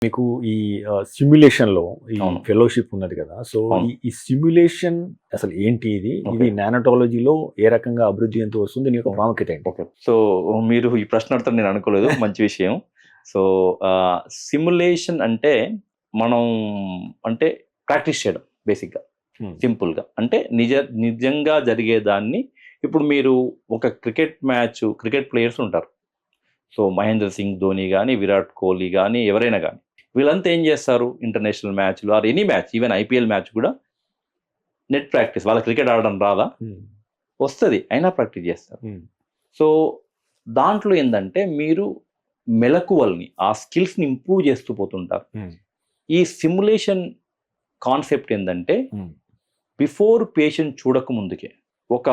మీకు ఈ సిమ్యులేషన్‌లో ఈ అవును. ఫెలోషిప్ ఉన్నది కదా! సో, అవును. ఈ సిమ్యులేషన్ అసలు ఏంటి ఇది? ఓకే. ఇది నానోటాలజీలో ఏ రకంగా అభివృద్ధి చెందుతూ వస్తుంది? దీని యొక్క ప్రాముఖ్యత ఏంటి? ఓకే. సో, మీరు ఈ ప్రశ్న అడుగుతారని నేను అనుకోలేదు. మంచి విషయం. సో, సిమ్యులేషన్ అంటే మనం అంటే ప్రాక్టీస్ చేయడం బేసిక్‌గా. హ్మ్. సింపుల్‌గా. అంటే నిజంగా జరిగేదాన్ని ఇప్పుడు మీరు ఒక క్రికెట్ ప్లేయర్స్ ఉంటారు. సో, 'మహేంద్ర సింగ్ ధోని' గాని, 'విరాట్ కోహ్లీ' గాని, ఎవరైనా గాని. వీళ్ళంతా ఏం చేస్తారు? ఇంటర్నేషనల్ మ్యాచ్‌లు or any match, even IPL match కూడా నెట్ ప్రాక్టీస్. వాళ్ళకి క్రికెట్ ఆడడం రాదా? హ్మ్. వస్తది. అయినా ప్రాక్టీస్ చేస్తారు. హ్మ్. సో, దాంట్లో ఏందంటే మీరు మెళకువల్ని, ఆ స్కిల్స్‌ని ఇంప్రూవ్ చేస్తూ పోతుంటారు. హ్మ్. ఈ సిమ్యులేషన్ కాన్సెప్ట్ ఏందంటే హ్మ్. బిఫోర్ పేషెంట్ చూడక ముందుకే ఒక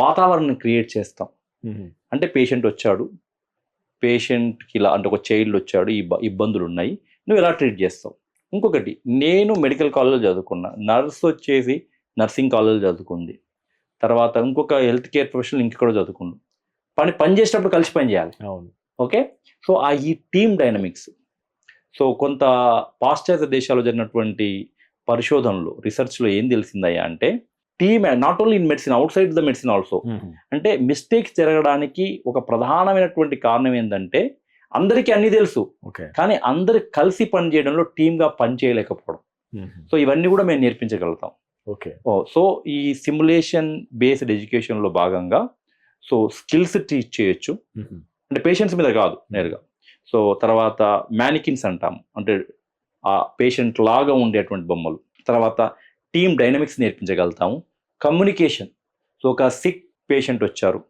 వాతావరణాన్ని క్రియేట్ చేస్తాం. హుహు. అంటే పేషెంట్ వచ్చాడు. పేషెంట్‌కి ఇలా అంటే ఒక చైల్డ్ వచ్చాడు. ఈ ఇబ్బందులున్నాయి. నువ్వు ఎలా ట్రీట్ చేస్తావు? ఇంకొకటి, నేను మెడికల్ కాలేజ్‌లో చదువుకున్నా. నర్స్ వచ్చేసి నర్సింగ్ కాలేజ్‌లో చదువుకుంది. తర్వాత ఇంకొక హెల్త్ కేర్ ప్రొఫెషనల్ ఇంకెక్కడో చదువుకుండు. పని చేసేటప్పుడు కలిసి పని చేయాలి. అవును. ఓకే. సో, ఈ టీమ్ డైనమిక్స్. సో, కొంత పాశ్చాత్య దేశాల్లో జరిగినటువంటి పరిశోధనలు, రిసర్చ్‌లో ఏం తెలిసిందయ్యా అంటే, not only in medicine, out side the medicine also. హుహు. అంటే మిస్టేక్స్ జరగడానికి ఒక ప్రధానమైనటువంటి కారణం ఏందంటే, అందరికీ అన్నీ తెలుసు. ఓకే. కానీ అందరూ కలిసి పని చేయడంలో టీమ్‌గా పని చేయలేకపోవడం. హుహు. సో, ఇవన్నీ కూడా మేము నేర్పించగలుగుతాం. ఓకే. సో, ఈ సిమ్యులేషన్ బేస్డ్ ఎడ్యుకేషన్‌లో భాగంగా సో, స్కిల్స్ టీచ్ చేయొచ్చు. హుహు. అంటే పేషెంట్స్ మీద కాదు నేరుగా. సో, తర్వాత మ్యానికిన్స్ అంటాం. అంటే ఆ పేషెంట్ లాగా ఉండేటువంటి బొమ్మలు. తర్వాత టీమ్ డైనమిక్స్ నేర్పించగలుగుతాము. కమ్యూనికేషన్. సో, ఒక సిక్ పేషెంట్ వచ్చారు.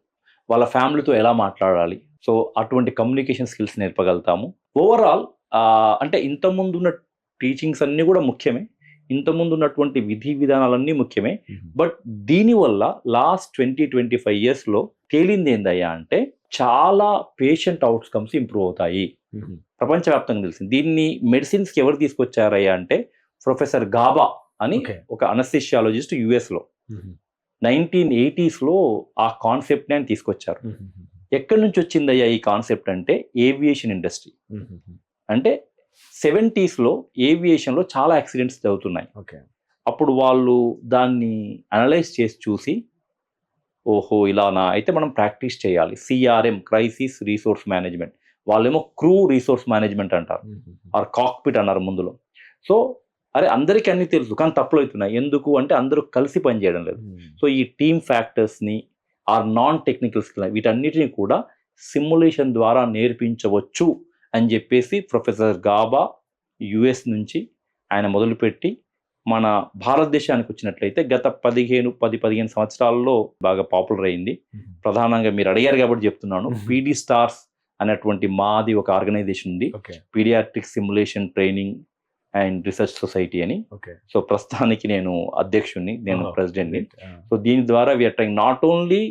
వాళ్ళ ఫ్యామిలీతో ఎలా మాట్లాడాలి? సో, అటువంటి కమ్యూనికేషన్ స్కిల్స్ నేర్పగలుగుతాము. ఓవరాల్ అంటే ఇంతకుముందున్న టీచింగ్స్ అన్నీ కూడా ముఖ్యమే. ఇంతకుముందు ఉన్నటువంటి విధి విధానాలన్నీ ముఖ్యమే. హుహు. బట్ దీనివల్ల లాస్ట్ 25 ఇయర్స్‌లో తేలిందేందయ్యా అంటే, చాలా పేషెంట్ ఔట్‌కమ్స్ ఇంప్రూవ్ అవుతాయి. హుహు. ప్రపంచవ్యాప్తంగా తెలిసింది. దీన్ని మెడిసిన్స్‌కి ఎవరు తీసుకొచ్చారయ్యా అంటే, ప్రొఫెసర్ గాబా అని ఓకే. ఒక అనస్థీషియాలజిస్ట్ యూఎస్‌లో. హుహు. 1980స్‌లో ఆ కాన్సెప్ట్‌ని ఆయన తీసుకొచ్చారు. హుహుహు. ఎక్కడి నుంచి వచ్చిందయ్యా ఈ కాన్సెప్ట్ అంటే, ఏవియేషన్ ఇండస్ట్రీ. హుహుహు. అంటే 70స్‌లో ఏవియేషన్‌లో చాలా యాక్సిడెంట్స్ జరుగుతున్నాయి. ఓకే. అప్పుడు వాళ్ళు దాన్ని అనలైజ్ చేసి చూసి, ఓహో! ఇలానా? అయితే మనం ప్రాక్టీస్ చేయాలి. CRM, crisis resource management. వాళ్ళేమో క్రూ రిసోర్స్ మేనేజ్మెంట్ అంటారు. హుహుహు. ఆర్ కాక్‌పిట్ అన్నారు ముందులో. సో, అరే అందరికీ అన్నీ తెలుసు. కానీ తప్పులవుతున్నాయి. ఎందుకు అంటే అందరూ కలిసి పని చేయడం లేదు. హ్మ్. సో, ఈ టీమ్ ఫ్యాక్టర్స్‌ని ఆర్ నాన్ టెక్నికల్ స్కిల్ వీటన్నిటిని కూడా సిమ్యులేషన్ ద్వారా నేర్పించవచ్చు అని చెప్పేసి ప్రొఫెసర్ గాబా యూఎస్ నుంచి ఆయన మొదలుపెట్టి మన భారతదేశానికి వచ్చినట్లయితే గత 15 సంవత్సరాల్లో బాగా పాపులర్ అయింది. హుహు. ప్రధానంగా మీరు అడిగారు కాబట్టి చెప్తున్నాను. హుహు. పీడీ స్టార్స్ అనేటువంటి మాది ఒక ఆర్గనైజేషన్ ఉంది. Okay. Paediatric simulation training and research society అని. ఓకే. సో, ప్రస్తుతానికి నేను అధ్యక్షుడిని. నేను ఓహో! ప్రెసిడెంట్‌ని. గ్రేట్. ఆ! సో, దీని ద్వారా we are trying not only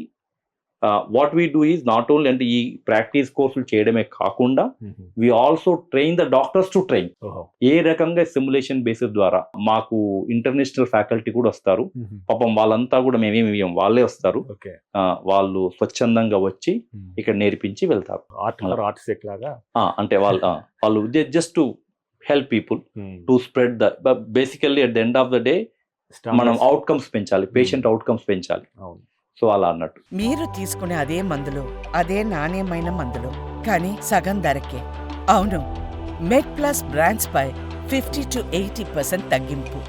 what we do is not only అంటే ఈ ప్రాక్టీస్ కోర్సులు చేయడమే కాకుండా హుహు. We also train the doctors to train. ఓహో! ఏ రకంగా సిమ్యులేషన్ బేసిస్ ద్వారా మాకు ఇంటర్నేషనల్ ఫ్యాకల్టీ కూడా వస్తారు. హుహు. పాపం వాళ్ళంతా కూడా మేమేమి ఇయ్యం. వాళ్ళే వస్తారు. ఓకే. వాళ్ళు స్వచ్ఛందంగా వచ్చి హ్మ్. ఇక్కడ నేర్పించి వెళ్తారు. ఆర్ట్ ఫర్ ఆర్టిస్ట్ లాగా. అంటే వాళ్ళు జస్ట్ టు హెల్ప్ పీపుల్ హ్మ్. To spread basically at the end of the day మనం స్టాండర్డ్స్. అవుట్‌కమ్స్ పెంచాలి. పేషెంట్ అవుట్‌కమ్స్ పెంచాలి. అవును. సో, అలా అన్నట్టు. మీరు తీసుకునే అదే మందులు, అదే నాణ్యమైన మందులు, కానీ సగం ధరకే. అవును, మెడ్ ప్లస్ బ్రాండ్స్ పై 50-80% తగ్గింపు.